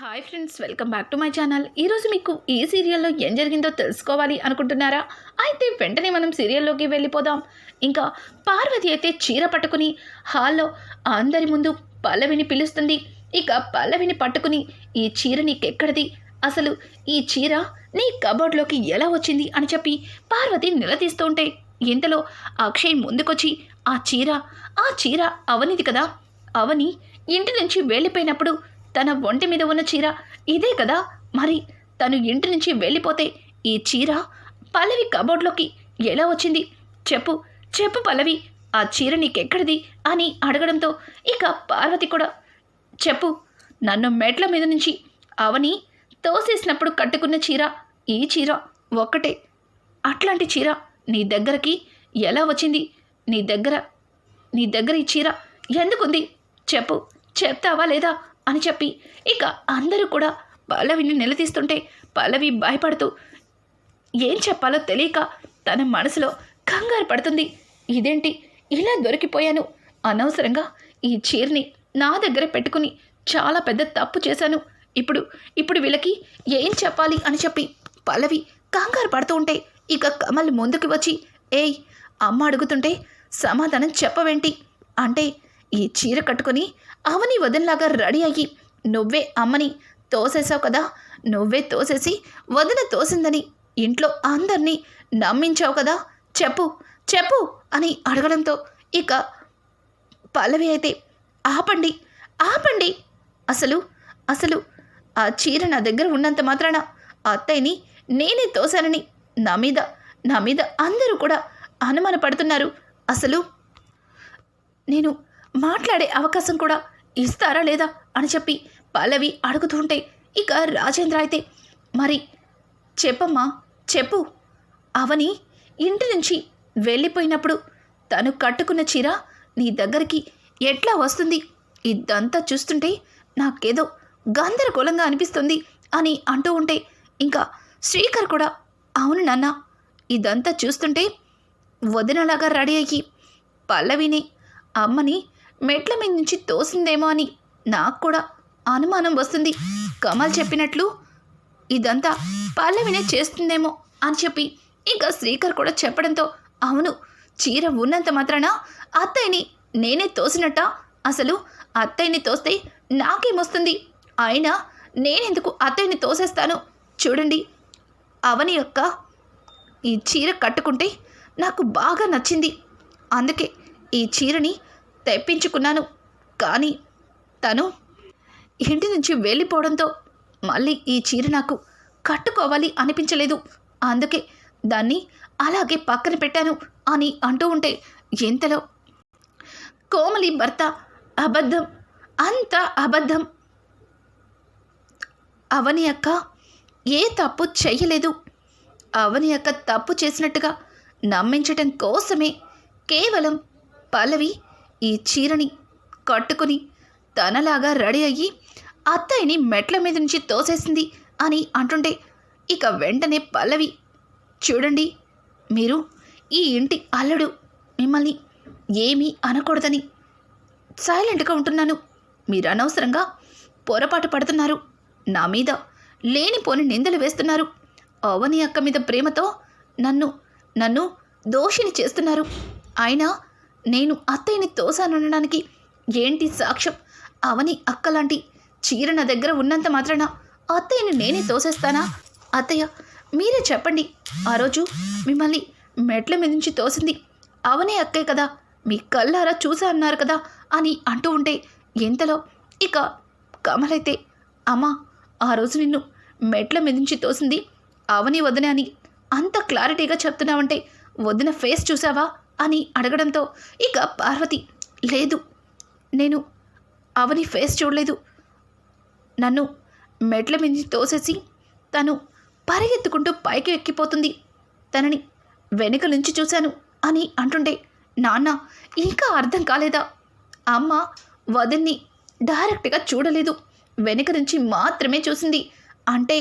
Hi friends, welcome back to my channel. ఈరోజు మీకు ఈ సీరియల్లో ఏం జరిగిందో తెలుసుకోవాలి అనుకుంటున్నారా? అయితే వెంటనే మనం సీరియల్లోకి వెళ్ళిపోదాం. ఇంకా పార్వతి అయితే చీర పట్టుకుని హాల్లో అందరి ముందు పల్లవిని పిలుస్తుంది. ఇక పల్లవిని పట్టుకుని, ఈ చీర నీకెక్కడిది, అసలు ఈ చీర నీ కబోర్డ్లోకి ఎలా వచ్చింది అని చెప్పి పార్వతి నిలదీస్తూ ఉంటే, ఇంతలో అక్షయ్ ముందుకొచ్చి ఆ చీర అవనిది కదా, అవని ఇంటి నుంచి వెళ్ళిపోయినప్పుడు తన ఒంటి మీద ఉన్న చీర ఇదే కదా, మరి తను ఇంటి నుంచి వెళ్ళిపోతే ఈ చీర పల్లవి కబోర్డ్లోకి ఎలా వచ్చింది, చెప్పు చెప్పు పల్లవి, ఆ చీర నీకెక్కడిది అని అడగడంతో ఇక పార్వతి కూడా చెప్పు, నన్ను మెట్ల మీద నుంచి అవని తోసేసినప్పుడు కట్టుకున్న చీర ఈ చీర ఒక్కటే, అట్లాంటి చీర నీ దగ్గరకి ఎలా వచ్చింది, నీ దగ్గర ఈ చీర ఎందుకుంది, చెప్పు, చెప్తావా లేదా అని చెప్పి ఇక అందరూ కూడా పల్లవిని నిలదీస్తుంటే, పల్లవి భయపడుతూ ఏం చెప్పాలో తెలియక తన మనసులో కంగారు పడుతుంది. ఇదేంటి ఇలా దొరికిపోయాను, అనవసరంగా ఈ చీరని నా దగ్గర పెట్టుకుని చాలా పెద్ద తప్పు చేశాను, ఇప్పుడు వీళ్ళకి ఏం చెప్పాలి అని చెప్పి పల్లవి కంగారు పడుతూ ఉంటే, ఇక కమల్ ముందుకు వచ్చి ఏయ్, అమ్మ అడుగుతుంటే సమాధానం చెప్పవేంటి అంటే, ఈ చీర కట్టుకొని అవని వదినలాగా రెడీ అయ్యి నువ్వే అమ్మని తోసేసావు కదా, నువ్వే తోసేసి వదిన తోసిందని ఇంట్లో అందరినీ నమ్మించావు కదా, చెప్పు చెప్పు అని అడగడంతో ఇక పల్లవి అయితే ఆపండి ఆపండి, అసలు ఆ చీర నా దగ్గర ఉన్నంత మాత్రాన అత్తయ్యని నేనే తోశానని నా మీద అందరూ కూడా అనుమానపడుతున్నారు, అసలు నేను మాట్లాడే అవకాశం కూడా ఇస్తారా లేదా అని చెప్పి పల్లవి అడుగుతుంటే, ఇక రాజేంద్ర అయితే మరి చెప్పమ్మా చెప్పు, అవని ఇంటి నుంచి వెళ్ళిపోయినప్పుడు తను కట్టుకున్న చీర నీ దగ్గరికి ఎట్లా వస్తుంది, ఇదంతా చూస్తుంటే నాకేదో గందరగోళంగా అనిపిస్తుంది అని అంటూ ఉంటే, ఇంకా శ్రీకర్ కూడా అవును నాన్న, ఇదంతా చూస్తుంటే వదినలాగా రెడీ అయ్యి పల్లవిని అమ్మని మెట్ల మీద నుంచి తోసిందేమో అని నాకు కూడా అనుమానం వస్తుంది, కమల్ చెప్పినట్లు ఇదంతా పల్లవినే చేస్తుందేమో అని చెప్పి ఇంకా శ్రీకర్ కూడా చెప్పడంతో, అవును, చీర ఉన్నంత మాత్రాన అత్తయ్యని నేనే తోసినట్ట, అసలు అత్తయ్యని తోస్తే నాకేమొస్తుంది, అయినా నేనెందుకు అత్తయ్యని తోసేస్తాను, చూడండి అవని యొక్క ఈ చీర కట్టుకుంటే నాకు బాగా నచ్చింది, అందుకే ఈ చీరని తెప్పించుకున్నాను, కానీ తను ఇంటి నుంచి వెళ్ళిపోవడంతో మళ్ళీ ఈ చీర నాకు కట్టుకోవాలి అనిపించలేదు, అందుకే దాన్ని అలాగే పక్కన పెట్టాను అని అంటూ ఉంటే, ఇంతలో కోమలి భర్త అబద్ధం, అంత అబద్ధం, అవని అక్క ఏ తప్పు చెయ్యలేదు, అవని అక్క తప్పు చేసినట్టుగా నమ్మించటం కోసమే కేవలం పల్లవి ఈ చీరని కట్టుకుని తనలాగా రెడీ అయ్యి అత్తయ్యని మెట్ల మీద నుంచి తోసేసింది అని అంటుంటే, ఇక వెంటనే పల్లవి చూడండి, మీరు ఈ ఇంటి అల్లుడు, మిమ్మల్ని ఏమీ అనకూడదని సైలెంట్గా ఉంటున్నాను, మీరు అనవసరంగా పొరపాటు పడుతున్నారు, నా మీద లేనిపోని నిందలు వేస్తున్నారు, అవని అక్క మీద ప్రేమతో నన్ను దోషిని చేస్తున్నారు, అయినా నేను అత్తయ్యని తోసాననడానికి ఏంటి సాక్ష్యం, అవని అక్కలాంటి చీర నా దగ్గర ఉన్నంత మాత్రాన అత్తయ్యని నేనే తోసేస్తానా, అత్తయ్య మీరే చెప్పండి, ఆ రోజు మిమ్మల్ని మెట్ల మీద నుంచి తోసింది అవని అక్కే కదా, మీ కళ్ళారా చూసా అన్నారు కదా అని అంటూ ఉంటే, ఇంతలో ఇక కమలైతే అమ్మా, ఆ రోజు నిన్ను మెట్ల మీద నుంచి తోసింది అవని వదిన అని అంత క్లారిటీగా చెప్తున్నావంటే వదిన ఫేస్ చూసావా అని అడగడంతో ఇక పార్వతి లేదు, నేను అవని ఫేస్ చూడలేదు, నన్ను మెట్ల మీద తోసేసి తను పరిగెత్తుకుంటూ పైకి ఎక్కిపోతుంది, తనని వెనుక నుంచి చూశాను అని అంటుంటే, నాన్న ఇంకా అర్థం కాలేదా, అమ్మ వదిన్ని డైరెక్ట్గా చూడలేదు, వెనుక నుంచి మాత్రమే చూసింది అంటే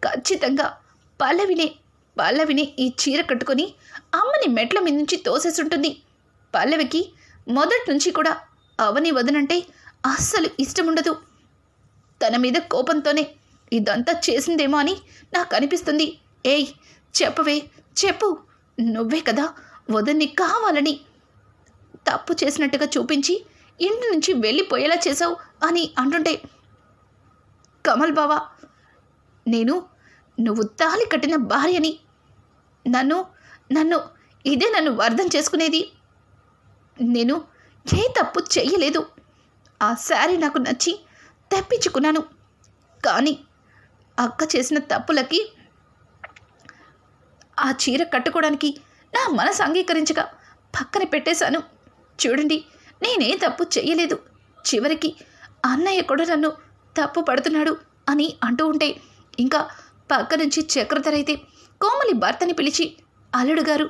ఖచ్చితంగా పల్లవినే ఈ చీర కట్టుకొని అమ్మని మెట్ల మీద నుంచి తోసేసుంటుంది, పల్లవికి మొదటి నుంచి కూడా అవని వదనంటే అస్సలు ఇష్టముండదు, తన మీద కోపంతోనే ఇదంతా చేసిందేమో అని నాకు అనిపిస్తుంది. ఏయ్ చెప్పవే, చెప్పు. నువ్వే కదా వదిన్ని కావాలని తప్పు చేసినట్టుగా చూపించి ఇంటి నుంచి వెళ్ళిపోయేలా చేసావు అని అంటుంటే, కమల్ బావా, నువ్వు తాళి కట్టిన భార్యని, నన్ను ఇదే నన్ను అర్థం చేసుకునేది. నేను ఏ తప్పు చెయ్యలేదు. ఆ శారీ నాకు నచ్చి తెప్పించుకున్నాను. కానీ అక్క చేసిన తప్పులకి ఆ చీర కట్టుకోవడానికి నా మనసు అంగీకరించగా పక్కన పెట్టేశాను. చూడండి, నేనే తప్పు చెయ్యలేదు. చివరికి అన్నయ్య కూడా నన్ను తప్పు పడుతున్నాడు అని అంటూ ఉంటే, ఇంకా పక్క నుంచి చక్రధర్ అయితే కోమలి భర్తని పిలిచి, అల్లుడు గారు,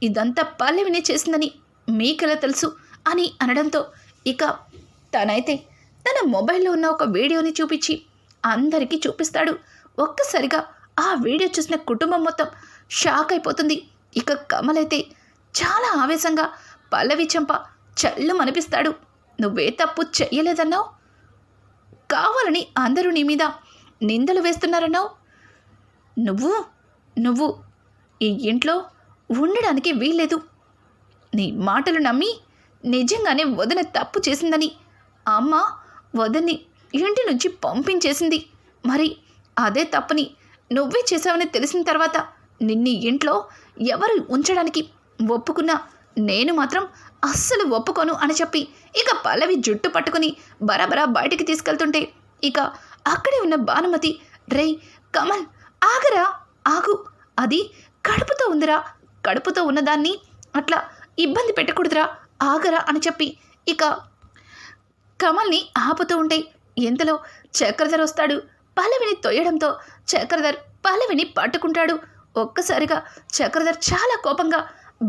ఇదంతా పల్లవినే చేసిందని మీకెలా తెలుసు అని అనడంతో, ఇక తనైతే తన మొబైల్లో ఉన్న ఒక వీడియోని చూపించి అందరికీ చూపిస్తాడు. ఒక్కసారిగా ఆ వీడియో చూసిన కుటుంబం మొత్తం షాక్ అయిపోతుంది. ఇక కమల్ అయితే చాలా ఆవేశంగా పల్లవి చెంప చల్లు మనిపిస్తాడు. నువ్వే తప్పు చెయ్యలేదన్నావు, కావాలని అందరూ నీ మీద నిందలు వేస్తున్నారన్నావు. నువ్వు ఈ ఇంట్లో ఉండడానికి వీల్లేదు. నీ మాటలు నమ్మి నిజంగానే వదిన తప్పు చేసిందని అమ్మ వదిన్ని ఇంటి నుంచి పంపించేసింది. మరి అదే తప్పుని నువ్వే చేసావని తెలిసిన తర్వాత నిన్ని ఇంట్లో ఎవరు ఉంచడానికి ఒప్పుకున్నా నేను మాత్రం అస్సలు ఒప్పుకోను అని చెప్పి ఇక పల్లవి జుట్టు పట్టుకుని బరాబరా బయటికి తీసుకెళ్తుంటే, ఇక అక్కడే ఉన్న భానుమతి, రేయ్ కమల్, ఆగరా, ఆగు, అది కడుపుతో ఉందిరా, కడుపుతో ఉన్నదాన్ని అట్లా ఇబ్బంది పెట్టకూడదురా, ఆగరా అని చెప్పి ఇక కమల్ని ఆపుతూ ఉంటే, ఇంతలో చక్రధర్ వస్తాడు. పల్లవిని తొయ్యడంతో చక్రధర్ పల్లవిని పట్టుకుంటాడు. ఒక్కసారిగా చక్రధర్ చాలా కోపంగా,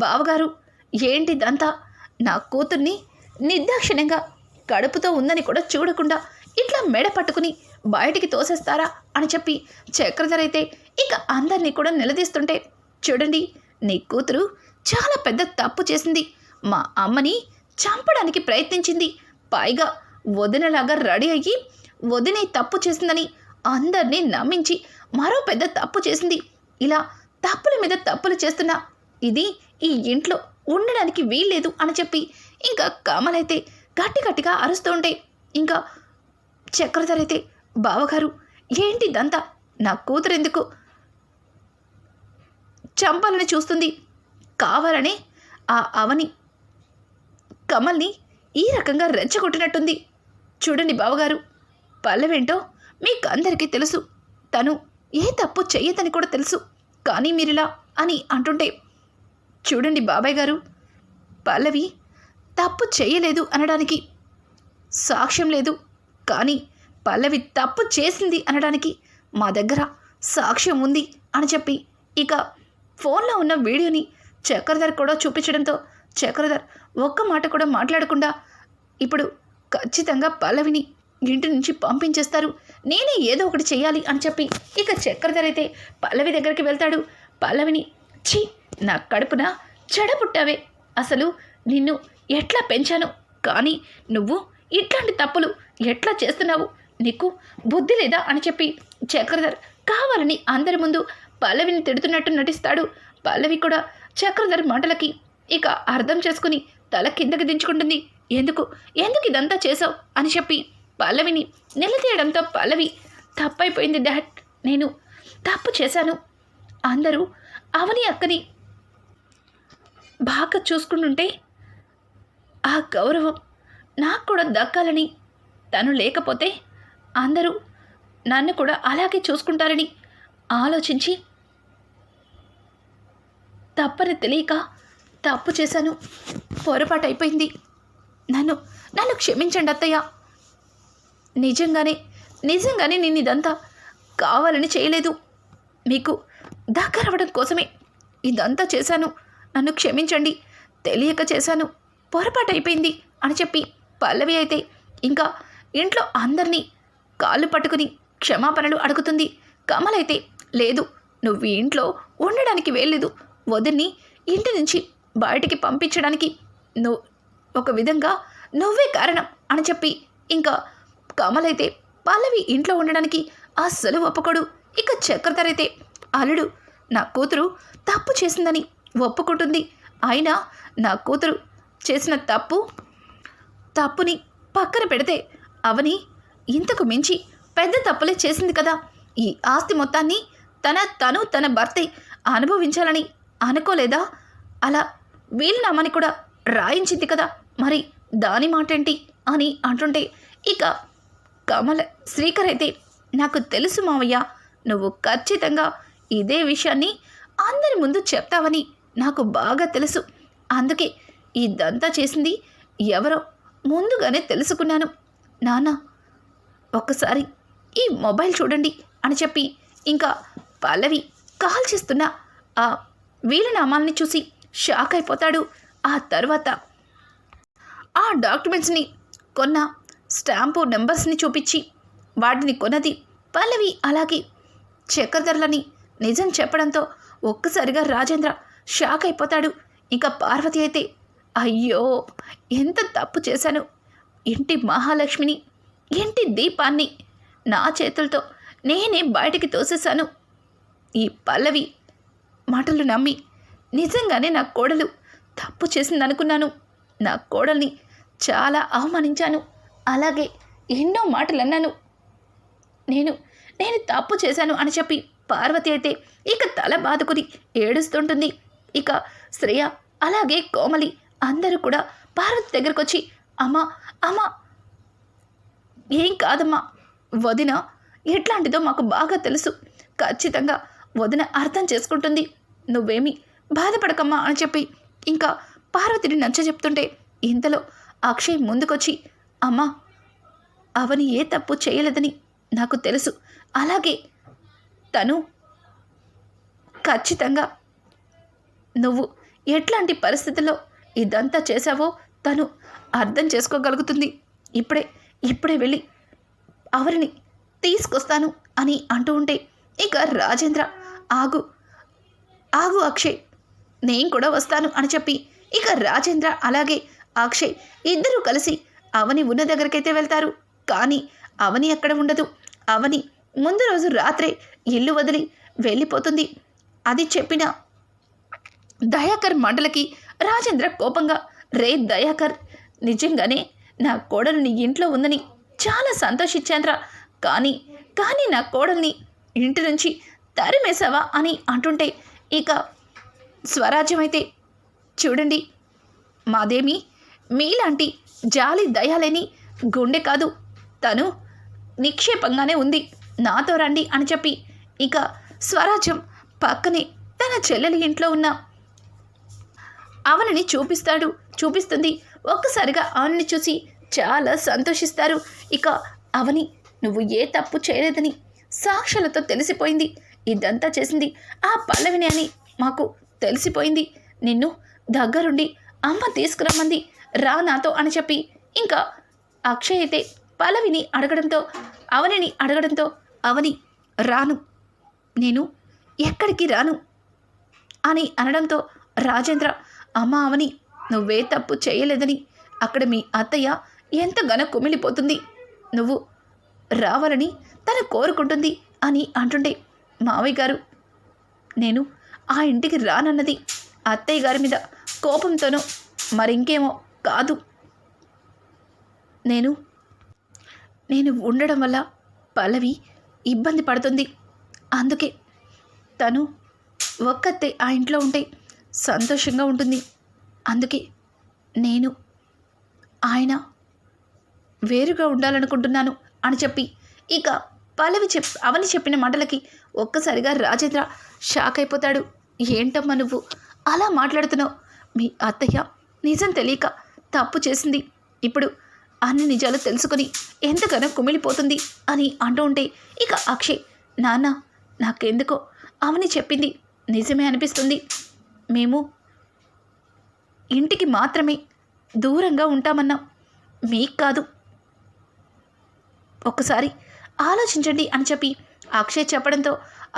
బావగారు ఏంటిదంతా, నా కూతుర్ని నిర్దాక్షిణ్యంగా కడుపుతో ఉందని కూడా చూడకుండా ఇట్లా మెడ పట్టుకుని బయటికి తోసేస్తారా అని చెప్పి చక్రధర్ అయితే ఇక అందరినీ కూడా నిలదీస్తుంటే, చూడండి, నీ కూతురు చాలా పెద్ద తప్పు చేసింది. మా అమ్మని చంపడానికి ప్రయత్నించింది. పైగా వదినలాగా రెడీ అయ్యి వదినే తప్పు చేసిందని అందరినీ నమ్మించి మరో పెద్ద తప్పు చేసింది. ఇలా తప్పుల మీద తప్పులు చేస్తున్నా ఇది ఈ ఇంట్లో ఉండడానికి వీల్లేదు అని చెప్పి ఇంకా కమల్ అయితే గట్టిగా అరుస్తూ ఉంటే, ఇంకా చక్రధర్ అయితే, బావగారు ఏంటిదంతా, నా కూతురు ఎందుకు చంపాలని చూస్తుంది, కావాలనే ఆ అవని కమల్ని ఈ రకంగా రెచ్చగొట్టినట్టుంది. చూడండి బావగారు, పల్లవేంటో మీకు అందరికీ తెలుసు, తను ఏ తప్పు చెయ్యదని కూడా తెలుసు, కానీ మీరిలా అని అంటుంటే, చూడండి బాబాయ్ గారు, పల్లవి తప్పు చెయ్యలేదు అనడానికి సాక్ష్యం లేదు, కానీ పల్లవి తప్పు చేసింది అనడానికి మా దగ్గర సాక్ష్యం ఉంది అని చెప్పి ఇక ఫోన్లో ఉన్న వీడియోని చక్రధర్ కూడా చూపించడంతో చక్రధర్ ఒక్క మాట కూడా మాట్లాడకుండా, ఇప్పుడు ఖచ్చితంగా పల్లవిని ఇంటి నుంచి పంపించేస్తారు, నేనే ఏదో ఒకటి చెయ్యాలి అని చెప్పి ఇక చక్రధర్ అయితే పల్లవి దగ్గరికి వెళ్తాడు. పల్లవిని, ఛీ, నా కడుపున చెడపుట్టావే, అసలు నిన్ను ఎట్లా పెంచాను, కానీ నువ్వు ఇట్లాంటి తప్పులు ఎట్లా చేస్తున్నావు, నీకు బుద్ధి లేదా అని చెప్పి చక్రధర్ కావాలని అందరి ముందు పల్లవిని తిడుతున్నట్టు నటిస్తాడు. పల్లవి కూడా చక్రధర్ మాటలకి ఇక అర్థం చేసుకుని తల కిందకి దించుకుంటుంది. ఎందుకు ఇదంతా చేసావు అని చెప్పి పల్లవిని నిలదీయడంతో, పల్లవి, తప్పైపోయింది డాడ్, నేను తప్పు చేశాను, అందరూ అవని అక్కని బాగా చూసుకుంటుంటే ఆ గౌరవం నాకు కూడా దక్కాలని, తను లేకపోతే అందరూ నన్ను కూడా అలాగే చూసుకుంటారని ఆలోచించి తప్పని తెలియక తప్పు చేశాను, పొరపాటు అయిపోయింది, నన్ను క్షమించండి అత్తయ్య, నిజంగానే నేను ఇదంతా కావాలని చేయలేదు, మీకు దగ్గర అవ్వడం కోసమే ఇదంతా చేశాను, నన్ను క్షమించండి, తెలియక చేశాను, పొరపాటు అయిపోయింది అని చెప్పి పల్లవి అయితే ఇంకా ఇంట్లో అందరినీ కాళ్ళు పట్టుకుని క్షమాపణలు అడుగుతుంది. కమల్ అయితే, లేదు, నువ్వు ఇంట్లో ఉండడానికి వెళ్ళలేదు, వదిన్ని ఇంటి నుంచి బయటికి పంపించడానికి ఒక విధంగా నువ్వే కారణం అని చెప్పి ఇంకా కమల్ అయితే పల్లవి ఇంట్లో ఉండడానికి అస్సలు ఒప్పుకోడు. ఇక చక్రధర్ అయితే, అల్లుడు, నా కూతురు తప్పు చేసిందని ఒప్పుకుంటుంది. అయినా నా కూతురు చేసిన తప్పుని పక్కన పెడితే అవని ఇంతకు మించి పెద్ద తప్పులే చేసింది కదా. ఈ ఆస్తి మొత్తాన్ని తన భర్తే అనుభవించాలని అనుకోలేదా? అలా వీలునామాని కూడా రాయించింది కదా, మరి దాని మాటేంటి అని అంటుంటే, ఇక శ్రీకర్ అయితే, నాకు తెలుసు మావయ్య, నువ్వు ఖచ్చితంగా ఇదే విషయాన్ని అందరి ముందు చెప్తావని నాకు బాగా తెలుసు. అందుకే ఇదంతా చేసింది ఎవరో ముందుగానే తెలుసుకున్నాను. నాన్న, ఒక్కసారి ఈ మొబైల్ చూడండి అని చెప్పి ఇంకా పల్లవి కాల్ చేస్తున్న ఆ వీలునామాల్ని చూసి షాక్ అయిపోతాడు. ఆ తర్వాత ఆ డాక్యుమెంట్స్ని కొన్న స్టాంపు నెంబర్స్ని చూపించి వాటిని కొన్నది పల్లవి అలాగే చక్రధర్లని నిజం చెప్పడంతో ఒక్కసారిగా రాజేంద్ర షాక్ అయిపోతాడు. ఇంకా పార్వతి అయితే, అయ్యో ఎంత తప్పు చేశాను, ఇంటి మహాలక్ష్మిని, ఇంటి దీపాన్ని నా చేతులతో నేనే బయటికి తోసేశాను. ఈ పల్లవి మాటలు నమ్మి నిజంగానే నా కోడలు తప్పు చేసిందనుకున్నాను. నా కోడల్ని చాలా అవమానించాను, అలాగే ఎన్నో మాటలు అన్నాను. నేను తప్పు చేశాను అని చెప్పి పార్వతి అయితే ఇక తల బాదుకుని ఏడుస్తుంటుంది. ఇక శ్రేయ అలాగే కోమలి అందరూ కూడా పార్వతి దగ్గరకు వచ్చి, అమ్మా ఏం కాదమ్మా, వదిన ఎట్లాంటిదో మాకు బాగా తెలుసు, ఖచ్చితంగా వదిన అర్థం చేసుకుంటుంది, నువ్వేమీ బాధపడకమ్మా అని చెప్పి ఇంకా పార్వతిని నచ్చజెప్తుంటే, ఇంతలో అక్షయ్ ముందుకొచ్చి, అమ్మా అవని ఏ తప్పు చేయలేదని నాకు తెలుసు, అలాగే తను ఖచ్చితంగా నువ్వు ఎట్లాంటి పరిస్థితుల్లో ఇదంతా చేశావో తను అర్థం చేసుకోగలుగుతుంది. ఇప్పుడే వెళ్ళి అవరిని తీసుకొస్తాను అని అంటూ ఉంటే, ఇక రాజేంద్ర, ఆగు అక్షయ్, నేను కూడా వస్తాను అని చెప్పి ఇక రాజేంద్ర అలాగే అక్షయ్ ఇద్దరూ కలిసి అవని ఉన్న దగ్గరికైతే వెళ్తారు. కానీ అవని అక్కడ ఉండదు. అవని ముందు రోజు రాత్రే ఇల్లు వదిలి వెళ్ళిపోతుంది. అది చెప్పిన దయాకర్ మాటలకి రాజేంద్ర కోపంగా, రే దయాకర్, నిజంగానే నా కోడలు నీ ఇంట్లో ఉందని చాలా సంతోషించాన్రా, కానీ నా కోడల్ని ఇంటి నుంచి తరిమేశావా అని అంటుంటే, ఇక స్వరాజ్యం అయితే, చూడండి మాదేమి మీలాంటి జాలి దయాలేని గుండె కాదు, తను నిక్షేపంగానే ఉంది, నాతో రండి అని చెప్పి ఇక స్వరాజ్యం పక్కనే తన చెల్లెలి ఇంట్లో ఉన్న అవనిని చూపిస్తుంది. ఒక్కసారిగా అవనిని చూసి చాలా సంతోషిస్తారు. ఇక అవని, నువ్వు ఏ తప్పు చేయలేదని సాక్షులతో తెలిసిపోయింది, ఇదంతా చేసింది ఆ పల్లవిని అని మాకు తెలిసిపోయింది, నిన్ను దగ్గరుండి అమ్మ తీసుకురమ్మంది, రా నాతో అని చెప్పి ఇంకా అక్షయ్ అయితే పల్లవిని అడగడంతో అవని, రాను, నేను ఎక్కడికి రాను అని అనడంతో రాజేంద్ర, అమ్మ అవని, నువ్వే తప్పు చేయలేదని అక్కడ మీ అత్తయ్య ఎంతగానో కుమిలిపోతుంది, నువ్వు రావాలని తను కోరుకుంటుంది అని అంటుండే, మావయ్య గారు, నేను ఆ ఇంటికి రానన్నది అత్తయ్య గారి మీద కోపంతోనో మరింకేమో కాదు, నేను ఉండడం వల్ల పల్లవి ఇబ్బంది పడుతుంది, అందుకే తను ఒక్కతే ఆ ఇంట్లో ఉంటే సంతోషంగా ఉంటుంది, అందుకే నేను ఆయన వేరుగా ఉండాలనుకుంటున్నాను అని చెప్పి ఇక అవని చెప్పిన మాటలకి ఒక్కసారిగా రాజేంద్ర షాక్ అయిపోతాడు. ఏంటమ్మా నువ్వు అలా మాట్లాడుతున్నావు, మీ అత్తయ్య నిజం తెలియక తప్పు చేసింది, ఇప్పుడు అన్ని నిజాలు తెలుసుకొని ఎంతగానో కుమిలిపోతుంది అని అంటూ ఉంటే, ఇక అక్షయ్, నాన్న, నాకెందుకో అవని చెప్పింది నిజమే అనిపిస్తుంది, మేము ఇంటికి మాత్రమే దూరంగా ఉంటామన్నాం, మీకు కాదు, ఒక్కసారి ఆలోచించండి అని చెప్పి అక్షయ్ చెప్పడంతో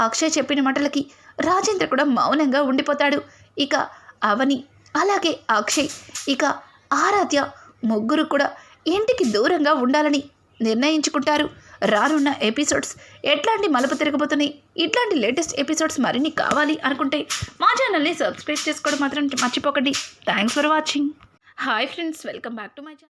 అక్షయ్ చెప్పిన మాటలకి రాజేంద్ర కూడా మౌనంగా ఉండిపోతాడు. ఇక అవని అలాగే అక్షయ్ ఇక ఆరాధ్య ముగ్గురు కూడా ఇంటికి దూరంగా ఉండాలని నిర్ణయించుకుంటారు. రానున్న ఎపిసోడ్స్ ఎట్లాంటి మలుపు తిరగబోతున్నాయి, ఇట్లాంటి లేటెస్ట్ ఎపిసోడ్స్ మరిన్ని కావాలి అనుకుంటే మా ఛానల్ని సబ్స్క్రైబ్ చేసుకోవడం మాత్రం మర్చిపోకండి. Thanks for watching. Hi friends, welcome back to my channel.